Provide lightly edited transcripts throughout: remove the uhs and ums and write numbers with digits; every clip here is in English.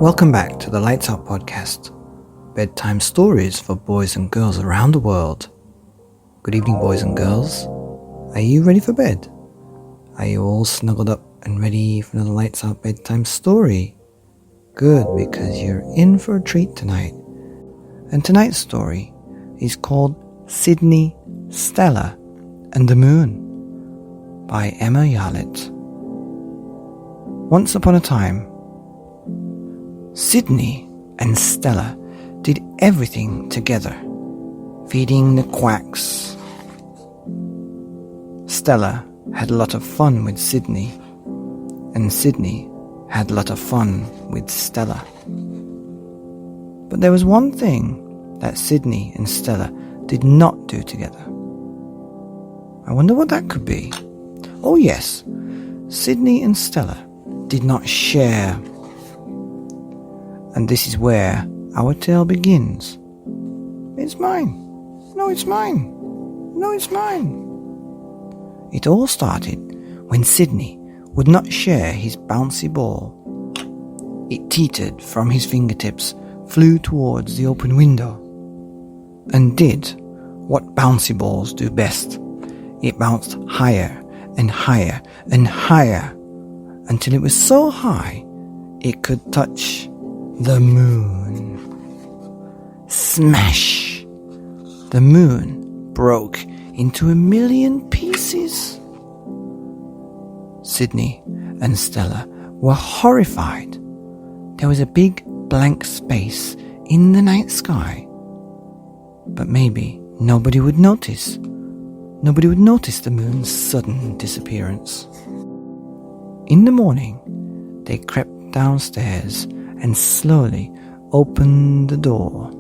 Welcome back to the Lights Out podcast, bedtime stories for boys and girls around the world. Good evening, boys and girls. Are you ready for bed? Are you all snuggled up and ready for another Lights Out bedtime story? Good, because you're in for a treat tonight. And tonight's story is called Sydney, Stella and the Moon by Emma Yarlett. Once upon a time, Sydney and Stella did everything together, feeding the quacks. Stella had a lot of fun with Sydney, and Sydney had a lot of fun with Stella. But there was one thing that Sydney and Stella did not do together. I wonder what that could be. Oh yes, Sydney and Stella did not share. And this is where our tale begins. It's mine. No, it's mine. No, it's mine. It all started when Sydney would not share his bouncy ball. It teetered from his fingertips, flew towards the open window, and did what bouncy balls do best. It bounced higher and higher and higher until it was so high it could touch the moon. Smash! The moon broke into 1,000,000 pieces. Sydney and Stella were horrified. There was a big blank space in the night sky. But maybe nobody would notice. Nobody would notice the moon's sudden disappearance. In the morning, they crept downstairs and slowly opened the door.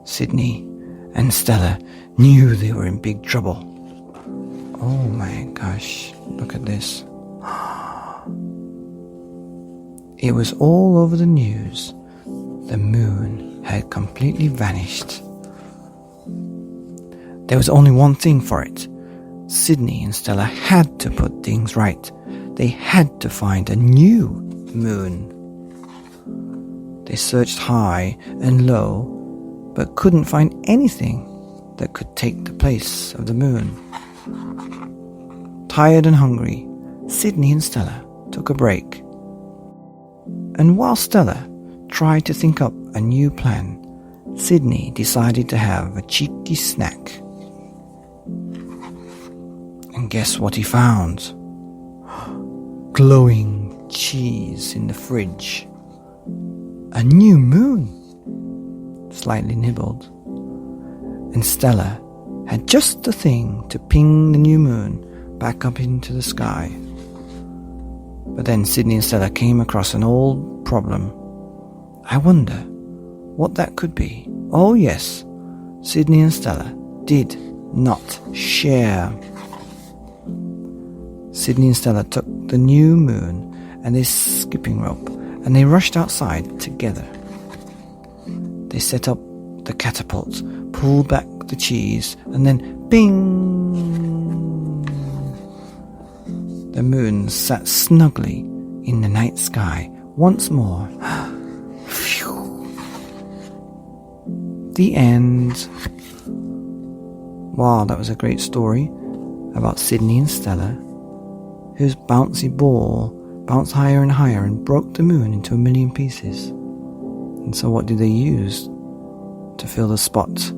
Sydney and Stella knew they were in big trouble. Oh my gosh, look at this. It was all over the news. The moon had completely vanished. There was only one thing for it. Sydney and Stella had to put things right. They had to find a new moon. They searched high and low, but couldn't find anything that could take the place of the moon. Tired and hungry, Sydney and Stella took a break. And while Stella tried to think up a new plan, Sydney decided to have a cheeky snack. And guess what he found? Glowing cheese in the fridge. A new moon, slightly nibbled. And Stella had just the thing to ping the new moon back up into the sky. But then Sydney and Stella came across an old problem. I wonder what that could be. Oh yes, Sydney and Stella did not share. Sydney and Stella took the new moon and their skipping rope, and they rushed outside together. They set up the catapults, pulled back the cheese, and then bing! The moon sat snugly in the night sky once more. The end. Wow, that was a great story about Sydney and Stella, whose bouncy ball bounced higher and higher and broke the moon into 1,000,000 pieces. And so what did they use to fill the spot?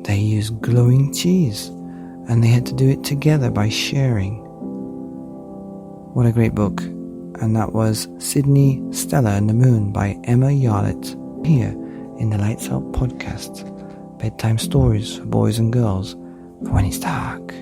They used glowing cheese, and they had to do it together by sharing. What a great book. And that was Sydney, Stella and the Moon by Emma Yarlett, here in the Lights Out podcast. Bedtime stories for boys and girls for when it's dark.